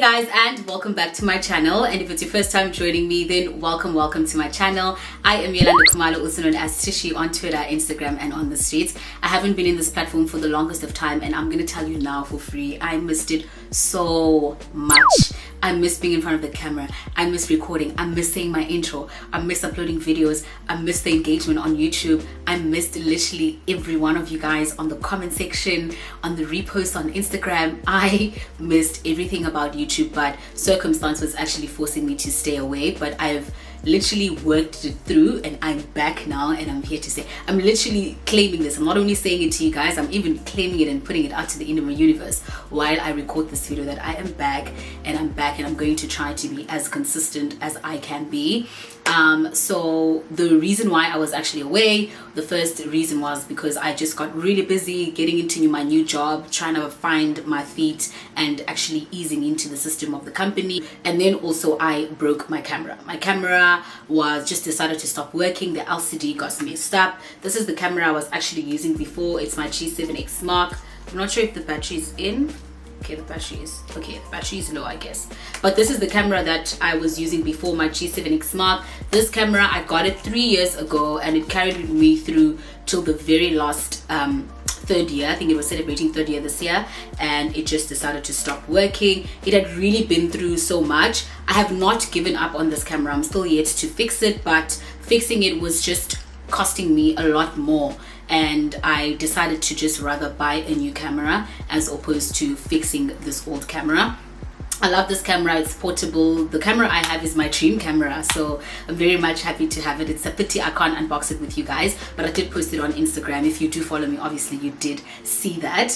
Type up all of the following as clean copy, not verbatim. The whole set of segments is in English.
Guys, and welcome back to my channel. And if it's your first time joining me, then welcome to my channel. I am Yolanda Kumalo, also known as Thushey on Twitter, Instagram, and on the streets. I haven't been in this platform for the longest of time, and I'm gonna tell you now for free, I missed it so much. I miss being in front of the camera. I miss recording. I miss saying my intro. I miss uploading videos. I miss the engagement on YouTube. I missed literally every one of you guys on the comment section, on the reposts on Instagram. I missed everything about YouTube, but circumstance was actually forcing me to stay away. But I've literally worked it through, and I'm back now, and I'm here to say I'm literally claiming this. I'm not only saying it to you guys, I'm even claiming it and putting it out to the end of my universe while I record this video, that I am back, and I'm going to try to be as consistent as I can be. So the reason why I was actually away, the first reason was because I just got really busy getting into my new job, trying to find my feet and actually easing into the system of the company. And then also I broke my camera. My camera was just decided to stop working. The LCD got messed up. This is the camera I was actually using before. It's my G7X Mark. I'm not sure if the battery is in. Okay, the battery is low, I guess. But this is the camera that I was using before, my G7X Mark. This camera, I got it 3 years ago, and it carried me through till the very last third year. I think it was celebrating third year this year, and it just decided to stop working. It had really been through so much. I have not given up on this camera. I'm still yet to fix it, but fixing it was just costing me a lot more, and I decided to just rather buy a new camera as opposed to fixing this old camera. I love this camera. It's portable. The camera I have is my dream camera, so I'm very much happy to have it. It's a pity I can't unbox it with you guys, but I did post it on Instagram. If you do follow me, obviously you did see that.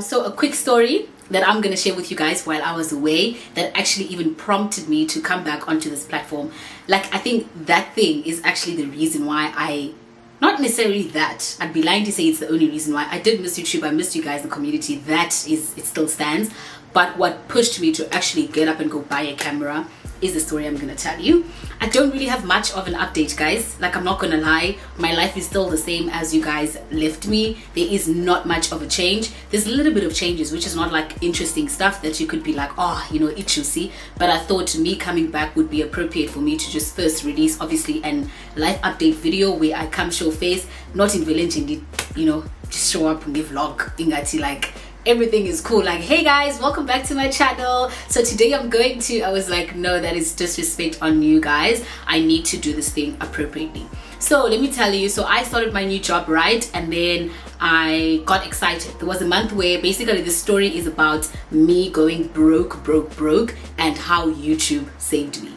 So a quick story that I'm gonna share with you guys while I was away that actually even prompted me to come back onto this platform. Like, I think that thing is actually the reason why not necessarily that, I'd be lying to say it's the only reason why. I did miss YouTube. I missed you guys, the community. It still stands. But what pushed me to actually get up and go buy a camera is the story I'm gonna tell you. I don't really have much of an update, guys. Like, I'm not gonna lie, my life is still the same as you guys left me. There is not much of a change. There's a little bit of changes, which is not like interesting stuff that you could be like, oh, you know, it should see. But I thought me coming back would be appropriate for me to just first release, obviously, an life update video where I come show face, not in village, indeed, you know, just show up and give vlog ingati, like everything is cool, like, hey guys, welcome back to my channel. So today I was like, no, that is disrespect on you guys. I need to do this thing appropriately. So let me tell you, so I started my new job, right? And then I got excited. There was a month where basically the story is about me going broke, and how YouTube saved me.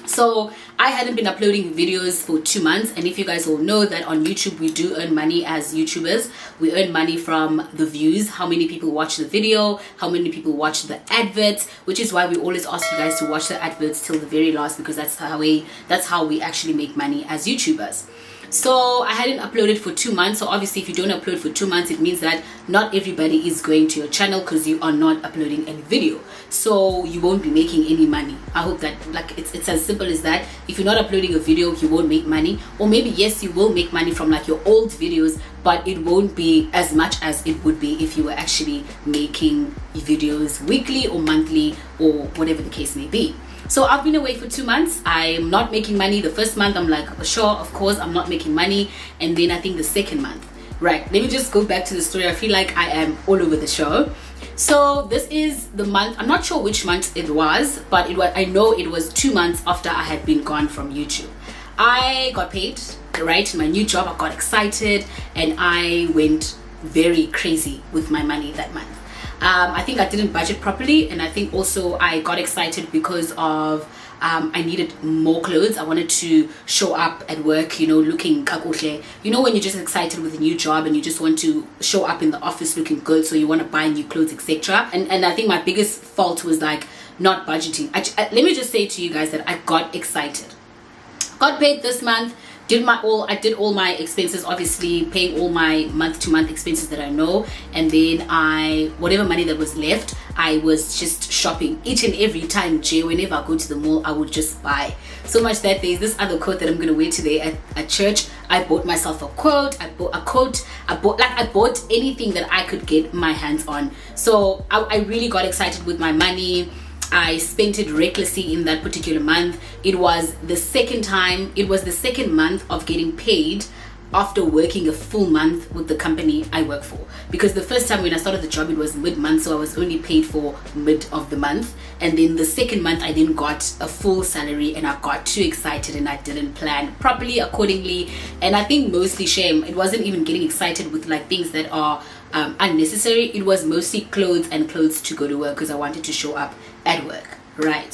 So I hadn't been uploading videos for 2 months, and if you guys all know that on YouTube we do earn money as YouTubers. We earn money from the views, how many people watch the video, how many people watch the adverts, which is why we always ask you guys to watch the adverts till the very last, because that's how we actually make money as YouTubers. So I hadn't uploaded for 2 months. So obviously if you don't upload for 2 months, it means that not everybody is going to your channel because you are not uploading any video, so you won't be making any money. I hope that, like, it's as simple as that. If you're not uploading a video, you won't make money. Or maybe yes, you will make money from like your old videos, but it won't be as much as it would be if you were actually making videos weekly or monthly or whatever the case may be. So I've been away for 2 months. I'm not making money. The first month I'm like, sure, of course I'm not making money. And then I think the second month, right, let me just go back to the story. I feel like I am all over the show. So this is the month, I'm not sure which month it was, but I know it was 2 months after I had been gone from YouTube. I got paid, right, my new job. I got excited and I went very crazy with my money that month. I think I didn't budget properly, and I think also I got excited because of I needed more clothes. I wanted to show up at work, you know, looking kakuhle. You know, when you're just excited with a new job and you just want to show up in the office looking good, so you want to buy new clothes, etc. And I think my biggest fault was like not budgeting. Let me just say to you guys that I got excited, got paid this month. I did all my expenses, obviously paying all my month-to-month expenses that I know, and then whatever money that was left, I was just shopping each and every time. Whenever I go to the mall, I would just buy. So much that there's this other coat that I'm gonna wear today at church. I bought myself a coat. I bought anything that I could get my hands on. So I really got excited with my money. I spent it recklessly in that particular month. It was the second month of getting paid after working a full month with the company I work for, because the first time when I started the job it was mid-month, so I was only paid for mid of the month, and then the second month I then got a full salary, and I got too excited and I didn't plan properly accordingly. And I think mostly shame, it wasn't even getting excited with like things that are unnecessary. It was mostly clothes to go to work because I wanted to show up at work, right?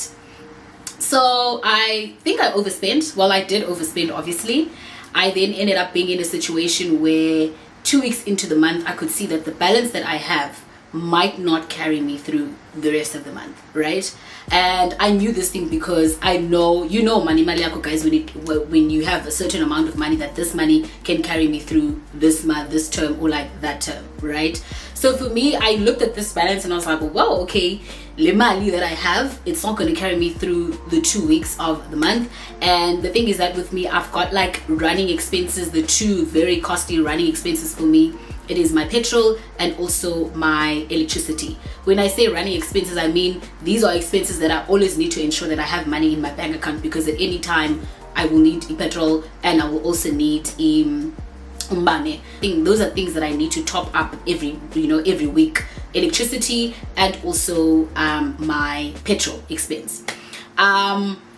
So I think I overspent. Well, I did overspend, obviously. I then ended up being in a situation where 2 weeks into the month, I could see that the balance that I have might not carry me through the rest of the month, right? And I knew this thing because I know, money yako guys, when you have a certain amount of money, that this money can carry me through this month, this term, or like that term, right? So for me, I looked at this balance and I was like, well, okay, le mali that I have, it's not going to carry me through the 2 weeks of the month. And the thing is that with me, I've got like running expenses, the two very costly running expenses for me. It is my petrol and also my electricity. When I say running expenses, I mean these are expenses that I always need to ensure that I have money in my bank account, because at any time I will need petrol and I will also need umbane. Those are things that I need to top up every week: electricity and also my petrol expense.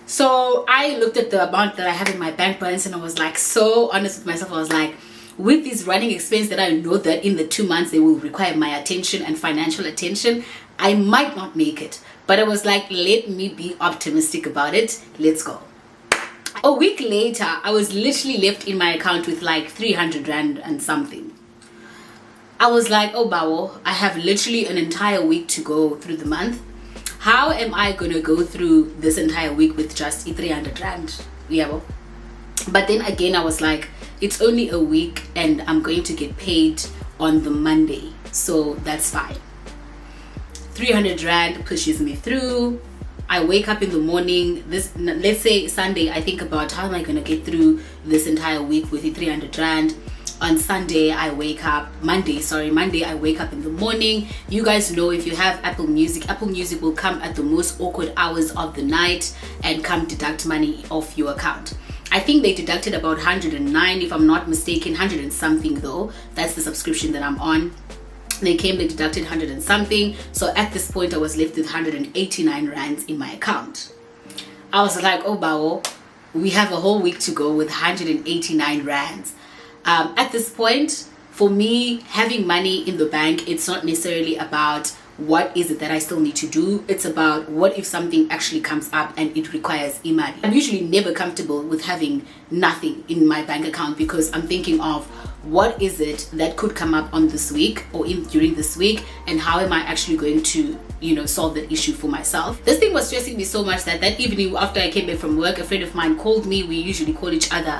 So I looked at the amount that I have in my bank balance and I was like so honest with myself. I was like, with these running expense that I know that in the 2 months they will require my attention and financial attention, I might not make it. But I was like, let me be optimistic about it. Let's go. A week later, I was literally left in my account with like 300 rand and something. I was like, oh bawo, I have literally an entire week to go through the month. How am I gonna go through this entire week with just 300 rand? Yeah. But then again, I was like, it's only a week and I'm going to get paid on the Monday, so that's fine. 300 rand pushes me through. I wake up in the morning, let's say Sunday, I think about how am I going to get through this entire week with the 300 rand. On Monday I wake up in the morning. You guys know, if you have Apple Music will come at the most awkward hours of the night and come deduct money off your account. I think they deducted about 109, if I'm not mistaken, 100 and something though. That's the subscription that I'm on. They deducted 100 and something. So at this point, I was left with 189 rands in my account. I was like, oh, bao, we have a whole week to go with 189 rands. At this point, for me, having money in the bank, it's not necessarily about what is it that I still need to do. It's about what if something actually comes up and it requires money. I'm usually never comfortable with having nothing in my bank account, because I'm thinking of what is it that could come up on this week or during this week, and how am I actually going to solve that issue for myself. This thing was stressing me so much that evening after I came back from work, a friend of mine called me. We usually call each other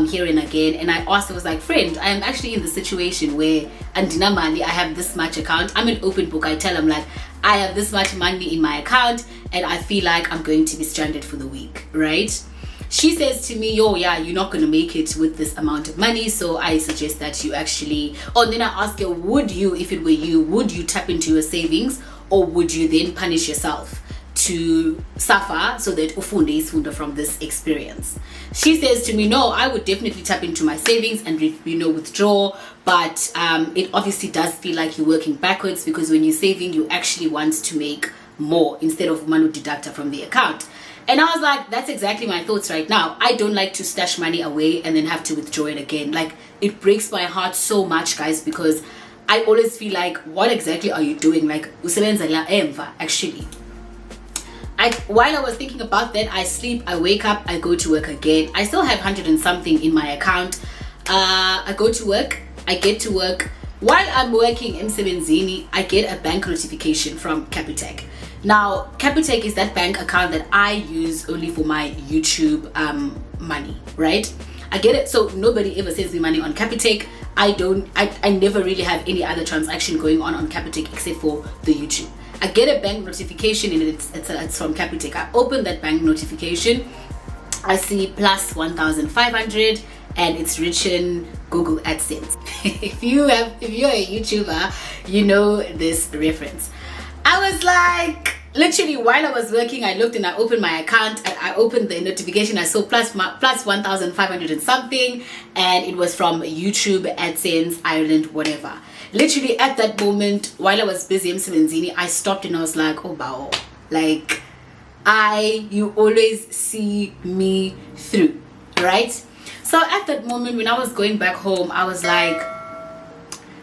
here and again, and I asked, I was like, friend, I am actually in the situation where andina mali, I have this much account. I'm an open book. I tell them like, I have this much money in my account and I feel like I'm going to be stranded for the week, right? She says to me, yo, yeah, you're not going to make it with this amount of money, so I suggest that you actually, and then I ask her, would you, if it were you, would you tap into your savings, or would you then punish yourself to suffer so that ufunde isfunda from this experience? She says to me, no, I would definitely tap into my savings and withdraw, but it obviously does feel like you're working backwards, because when you're saving, you actually want to make more instead of manu deductor from the account. And I was like, that's exactly my thoughts right now. I don't like to stash money away and then have to withdraw it again. Like, it breaks my heart so much, guys, because I always feel like, what exactly are you doing? Like, usebenza la emva, actually. While I was thinking about that, I sleep, I wake up, I go to work again. I still have 100 and something in my account. I go to work, I get to work. While I'm working emsebenzini, I get a bank notification from Capitec. Now, Capitec is that bank account that I use only for my YouTube money, right? I get it. So nobody ever sends me money on Capitec. I never really have any other transaction going on Capitec except for the YouTube. I get a bank notification and it's from Capitec. I open that bank notification. I see plus 1,500 and it's written Google AdSense. If you're a YouTuber, you know this reference. I was like, literally while I was working, I looked and I opened my account and I opened the notification. I saw plus 1,500 and something, and it was from YouTube, AdSense, Ireland, whatever. Literally at that moment, while I was busy emsebenzini, I stopped and I was like, oh bow, like you always see me through, right? So at that moment when I was going back home, I was like,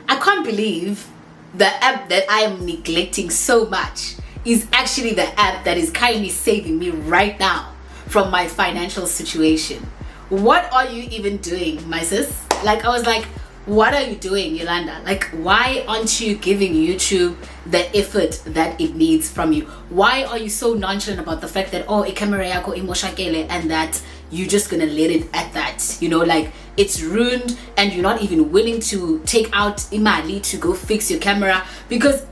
I can't believe the app that I am neglecting so much is actually the app that is currently saving me right now from my financial situation. What are you even doing, my sis? Like, I was like, what are you doing, Yolanda? Like, why aren't you giving YouTube the effort that it needs from you? Why are you so nonchalant about the fact that, oh, camera yako imoshakele, and that you're just gonna let it at that? You know, like, it's ruined and you're not even willing to take out imali to go fix your camera, because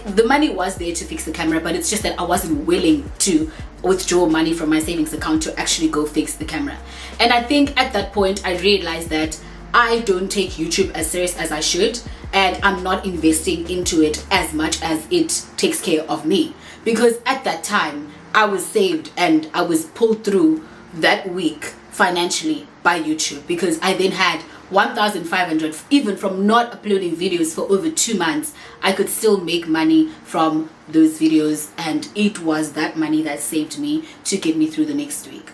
the money was there to fix the camera, but it's just that I wasn't willing to withdraw money from my savings account to actually go fix the camera. And I think at that point I realized that I don't take YouTube as serious as I should, and I'm not investing into it as much as it takes care of me, because at that time I was saved and I was pulled through that week financially by YouTube, because I then had 1,500 even from not uploading videos for over 2 months. I could still make money from those videos, and it was that money that saved me to get me through the next week.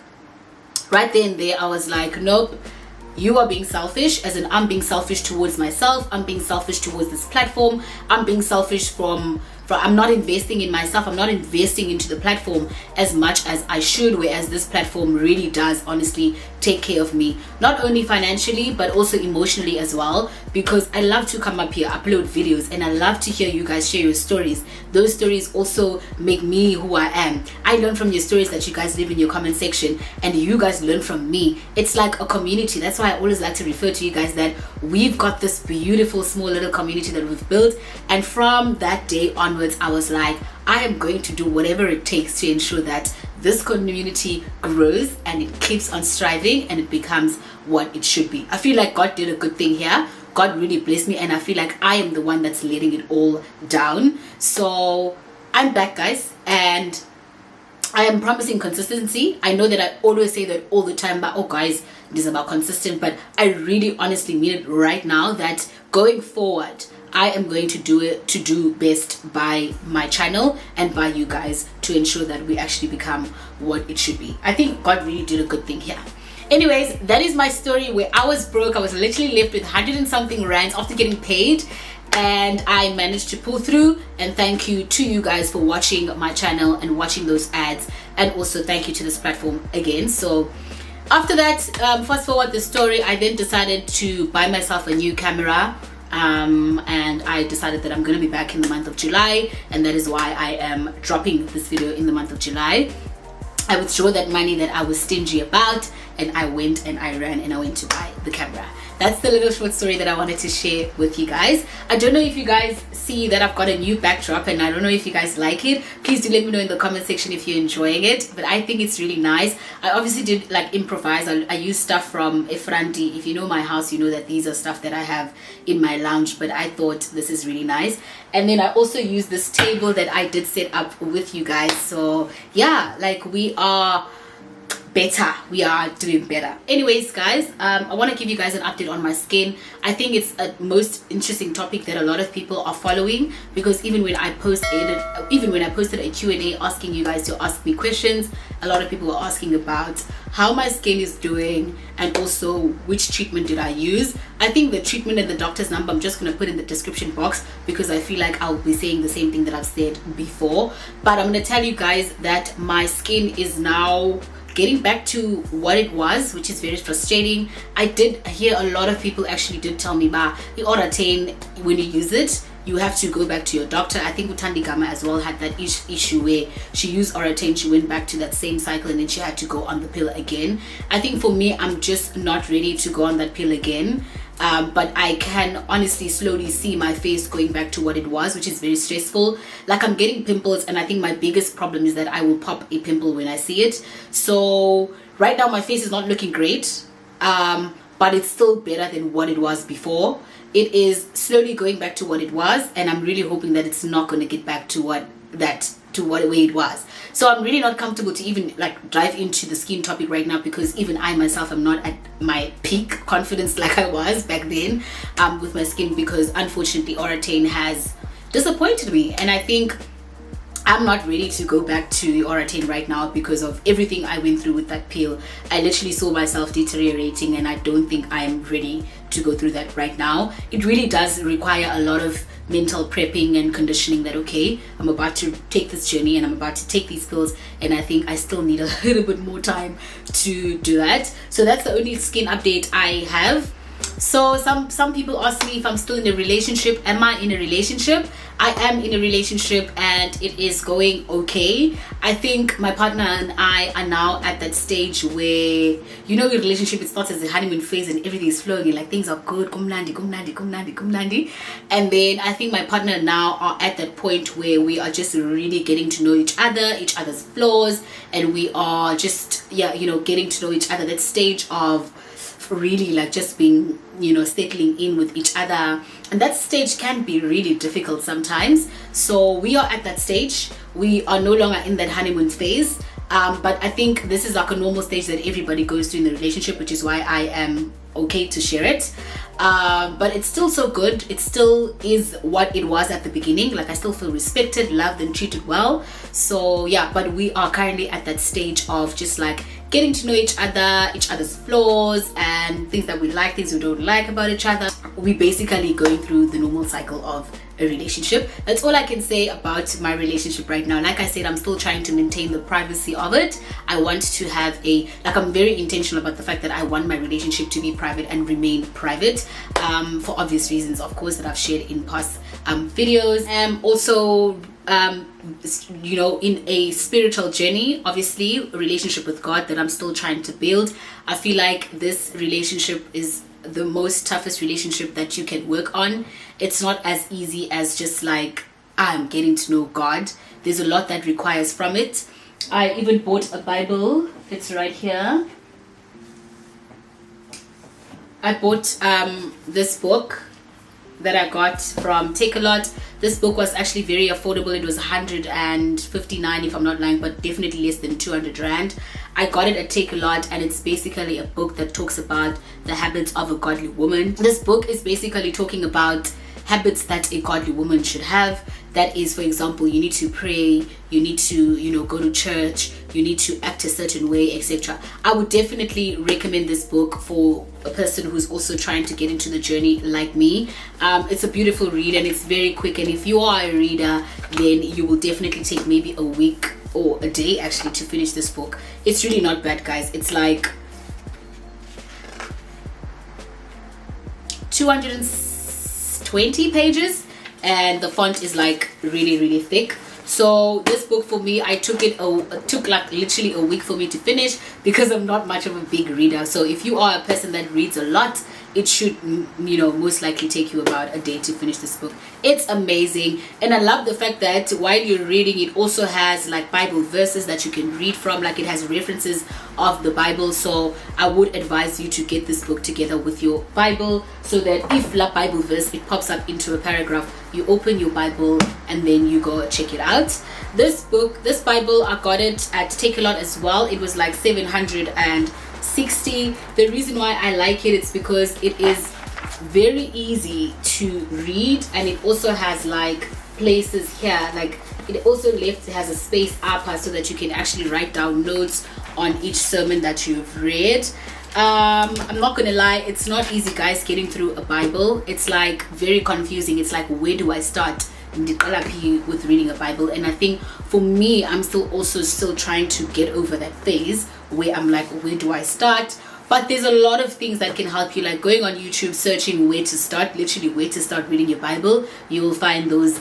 Right then there I was like, nope, you are being selfish, as in I'm being selfish towards myself, I'm being selfish towards this platform, I'm being selfish from I'm not investing in myself, I'm not investing into the platform as much as I should, whereas this platform really does honestly take care of me, not only financially but also emotionally as well, because I love to come up here, upload videos, and I love to hear you guys share your stories. Those stories also make me who I am. I learn from your stories that you guys leave in your comment section, and you guys learn from me. It's like a community. That's why I always like to refer to you guys that we've got this beautiful small little community that we've built, and from that day onwards I was like, I am going to do whatever it takes to ensure that this community grows and it keeps on striving and it becomes what it should be. I feel like God did a good thing here. God really blessed me, and I feel like I am the one that's letting it all down. So I'm back, guys, and I am promising consistency. I know that I always say that all the time, but oh guys, it is about consistent, but I really honestly mean it right now that going forward I am going to do best by my channel and by you guys to ensure that we actually become what it should be. I think God really did a good thing here. Anyways, that is my story where I was broke. I was literally left with 100 and something rands after getting paid, and I managed to pull through. And thank you to you guys for watching my channel and watching those ads, and also thank you to this platform again. So after that, fast forward the story, I then decided to buy myself a new camera. And I decided that I'm going to be back in the month of July, and that is why I am dropping this video in the month of July. I withdrew that money that I was stingy about, and I went and I ran and I went to buy the camera. That's the little short story that I wanted to share with you guys. I don't know if you guys see that I've got a new backdrop, and I don't know if you guys like it. Please do let me know in the comment section if you're enjoying it, but I think it's really nice. I obviously did like improvise. I used stuff from Efranti. If you know my house, you know that these are stuff that I have in my lounge, but I thought this is really nice. And then I also used this table that I did set up with you guys. So yeah, like we are better, we are doing better. Anyways guys, I want to give you guys an update on my skin. I think it's a most interesting topic that a lot of people are following, because even when I posted a Q&A asking you guys to ask me questions, a lot of people were asking about how my skin is doing and also which treatment did I use. I think the treatment and the doctor's number I'm just going to put in the description box, because I feel like I'll be saying the same thing that I've said before. But I'm going to tell you guys that my skin is now getting back to what it was, which is very frustrating. I did hear a lot of people actually did tell me, the Oratane, when you use it, you have to go back to your doctor. I think Utandi Gama as well had that issue where she used Oratane, she went back to that same cycle, and then she had to go on the pill again. I think for me, I'm just not ready to go on that pill again. But I can honestly slowly see my face going back to what it was, which is very stressful. Like, I'm getting pimples, and I think my biggest problem is that I will pop a pimple when I see it. So right now my face is not looking great, but it's still better than what it was before. It is slowly going back to what it was, and I'm really hoping that it's not going to get back to what that to what way it was. So I'm really not comfortable to even like dive into the skin topic right now, because even I myself am not at my peak confidence like I was back then with my skin, because unfortunately Orotane has disappointed me, and I think I'm not ready to go back to the Orotane right now because of everything I went through with that peel. I literally saw myself deteriorating, and I don't think I'm ready to go through that right now. It really does require a lot of mental prepping and conditioning that, okay, I'm about to take this journey and I'm about to take these pills, and I think I still need a little bit more time to do that. So that's the only skin update I have. So some people ask me if I'm still in a relationship. Am I in a relationship? I am in a relationship, and it is going okay. I think my partner and I are now at that stage where, you know, your relationship, it starts as a honeymoon phase and everything is flowing and like things are good, kumnandi, kumnandi, kumnandi, kumnandi. And then I think my partner and now are at that point where we are just really getting to know each other's flaws, and we are just, yeah, you know, getting to know each other. That stage of really like just being, you know, settling in with each other, and that stage can be really difficult sometimes. So we are at that stage. We are no longer in that honeymoon phase, but I think this is like a normal stage that everybody goes through in the relationship, which is why I am okay to share it. But it's still so good. It still is what it was at the beginning. Like I still feel respected, loved, and treated well. So yeah, but we are currently at that stage of just like getting to know each other's flaws and things that we like, things we don't like about each other. We basically going through the normal cycle of a relationship. That's all I can say about my relationship right now. Like I said, I'm still trying to maintain the privacy of it. I want to have I'm very intentional about the fact that I want my relationship to be private and remain private, for obvious reasons, of course, that I've shared in past videos. Also, you know, in a spiritual journey, obviously a relationship with God that I'm still trying to build. I feel like this relationship is the most toughest relationship that you can work on. It's not as easy as just like I'm getting to know God. There's a lot that requires from it. I even bought a Bible. It's right here. I bought this book that I got from Take a Lot. This book was actually very affordable. It was 159 if I'm not lying, but definitely less than 200 rand. I got it at Take a Lot, and it's basically a book that talks about the habits of a godly woman. This book is basically talking about habits that a godly woman should have. That is, for example, you need to pray, you need to, you know, go to church, you need to act a certain way, etc. I would definitely recommend this book for a person who's also trying to get into the journey like me. It's a beautiful read, and it's very quick, and if you are a reader, then you will definitely take maybe a week or a day actually to finish this book. It's really not bad, guys. It's like 220 pages, and the font is like really thick. So this book for me, it took like literally a week for me to finish, because I'm not much of a big reader. So if you are a person that reads a lot, it should, you know, most likely take you about a day to finish this book. It's amazing, and I love the fact that while you're reading, it also has like Bible verses that you can read from. Like it has references of the Bible. So I would advise you to get this book together with your Bible, so that if la Bible verse, it pops up into a paragraph, you open your Bible and then you go check it out. This Bible, I got it at Take a Lot as well. It was like 760. The reason why I like it is because it is very easy to read, and it also has like places here, like it also has a space upper so that you can actually write down notes on each sermon that you've read. I'm not gonna lie, it's not easy, guys, getting through a Bible. It's like very confusing. It's like, where do I start with reading a Bible? And I think for me, I'm still trying to get over that phase where I'm like, where do I start? But there's a lot of things that can help you, like going on YouTube, searching where to start, literally where to start reading your Bible. You will find those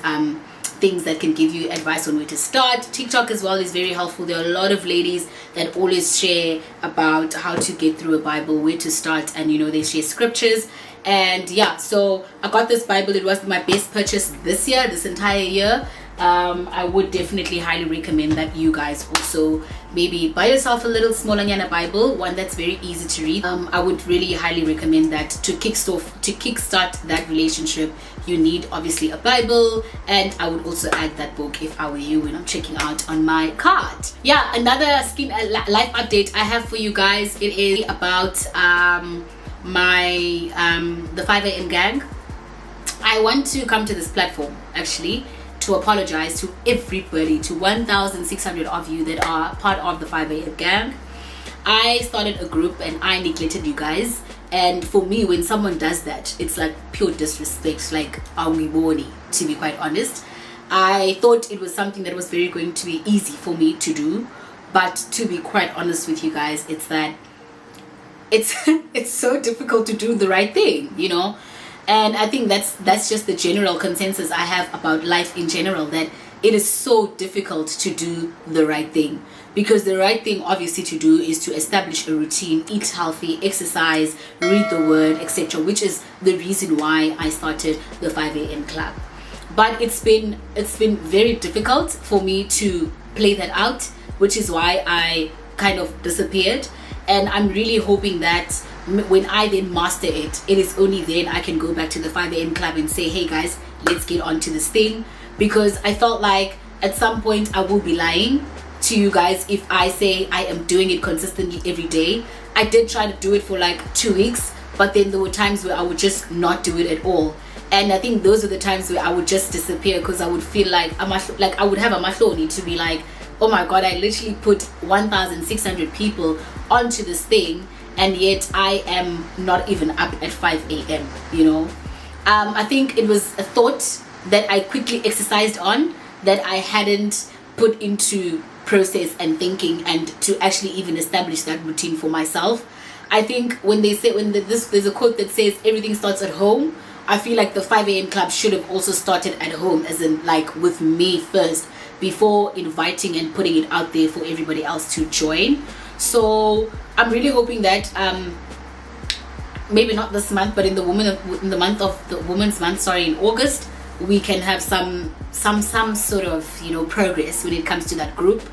things that can give you advice on where to start. TikTok as well is very helpful. There are a lot of ladies that always share about how to get through a Bible, where to start, and you know, they share scriptures. And yeah, so I got this Bible. It was my best purchase this entire year. I would definitely highly recommend that you guys also maybe buy yourself a little smallanyana Bible, one that's very easy to read. I would really highly recommend that to kickstart that relationship. You need obviously a Bible, and I would also add that book if I were you when I'm checking out on my card. Yeah, another skin life update I have for you guys. It is about the 5 a.m. gang. I want to come to this platform actually to apologize to everybody, to 1,600 of you that are part of the 5 a.m. gang. I started a group and I neglected you guys, and for me, when someone does that, it's like pure disrespect, like awiboni, to be quite honest. I thought it was something that was going to be easy for me to do, but to be quite honest with you guys, it's that it's so difficult to do the right thing, you know. And I think that's just the general consensus I have about life in general, that it is so difficult to do the right thing, because the right thing obviously to do is to establish a routine, eat healthy, exercise, read the word, etc., which is the reason why I started the 5 a.m. club. But it's been very difficult for me to play that out, which is why I kind of disappeared. And I'm really hoping that when I then master it, it is only then I can go back to the 5 a.m. club and say, hey guys, let's get on to this thing. Because I felt like at some point I will be lying to you guys if I say I am doing it consistently every day. I did try to do it for like 2 weeks, but then there were times where I would just not do it at all. And I think those are the times where I would just disappear, because I would feel like I would have a mahloni to be like, oh my god, I literally put 1,600 people onto this thing, and yet I am not even up at 5 a.m. you know. I think it was a thought that I quickly exercised on, that I hadn't put into process and thinking, and to actually even establish that routine for myself. I think when they say, there's a quote that says everything starts at home, I feel like the 5 a.m. club should have also started at home, as in like with me first, before inviting and putting it out there for everybody else to join. So I'm really hoping that maybe not this month, but in the month of the Women's Month, in August, we can have some sort of, you know, progress when it comes to that group.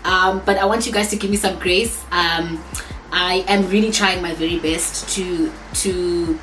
But I want you guys to give me some grace. I am really trying my very best to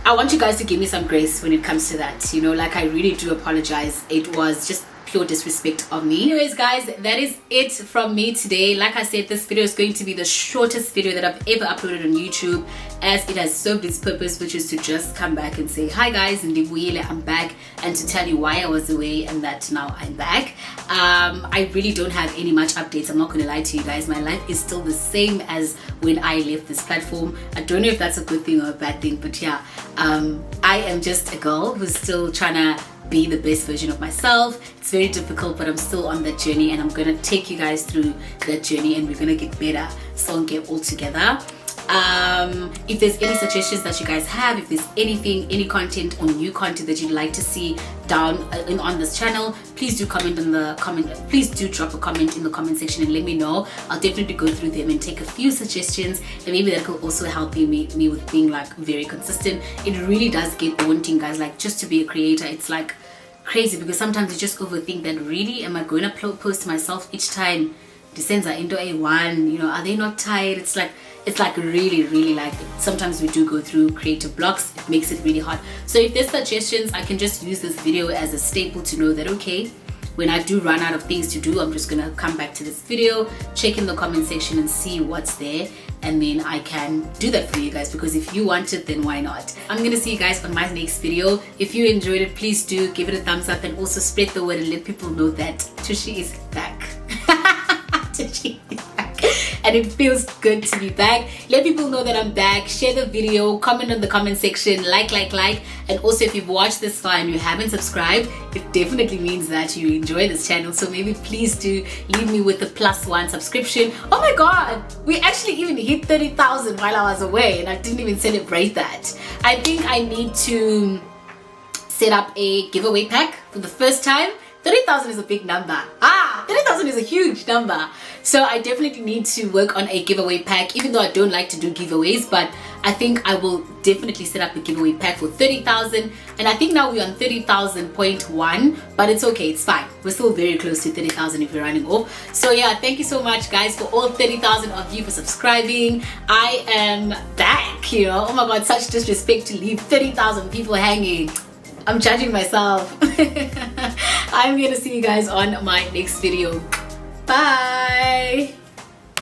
I want you guys to give me some grace when it comes to that, you know. Like, I really do apologize. It was just pure disrespect of me. Anyways guys, that is it from me today. Like I said, this video is going to be the shortest video that I've ever uploaded on YouTube, as it has served its purpose, which is to just come back and say hi guys, and I'm back, and to tell you why I was away and that now I'm back. I really don't have any much updates. I'm not going to lie to you guys. My life is still the same as when I left this platform. I don't know if that's a good thing or a bad thing, but yeah, I am just a girl who's still trying to be the best version of myself. It's very difficult, but I'm still on that journey, and I'm gonna take you guys through that journey, and we're gonna get better, sonke all together. If there's any suggestions that you guys have, if there's any content or new content that you'd like to see down on this channel, please do comment in the please do drop a comment in the comment section and let me know. I'll definitely go through them and take a few suggestions, and maybe that could also help me with being like very consistent. It really does get daunting, guys, like just to be a creator. It's like crazy, because sometimes you just overthink that, really, am I going to post myself each time descends are into A1, you know, are they not tired? It's like really like, sometimes we do go through creative blocks. It makes it really hard. So if there's suggestions, I can just use this video as a staple to know that, okay, when I do run out of things to do, I'm just gonna come back to this video, check in the comment section and see what's there, and then I can do that for you guys, because if you want it, then why not? I'm gonna see you guys on my next video. If you enjoyed it, please do give it a thumbs up, and also spread the word and let people know that Thushey is back. Thushey is back. And it feels good to be back. Let people know that I'm back. Share the video, comment on the comment section, like. And also, if you've watched this far and you haven't subscribed, it definitely means that you enjoy this channel. So maybe please do leave me with a +1 subscription. Oh my god, we actually even hit 30,000 while I was away, and I didn't even celebrate that. I think I need to set up a giveaway pack for the first time. 30,000 is a big number. 30,000 is a huge number. So I definitely need to work on a giveaway pack, even though I don't like to do giveaways, but I think I will definitely set up a giveaway pack for 30,000. And I think now we're on 30,000.1, but it's okay, it's fine. We're still very close to 30,000 if we're running off. So yeah, thank you so much guys for all 30,000 of you for subscribing. I am back, you know. Oh my god, such disrespect to leave 30,000 people hanging. I'm judging myself. I'm gonna see you guys on my next video. Bye.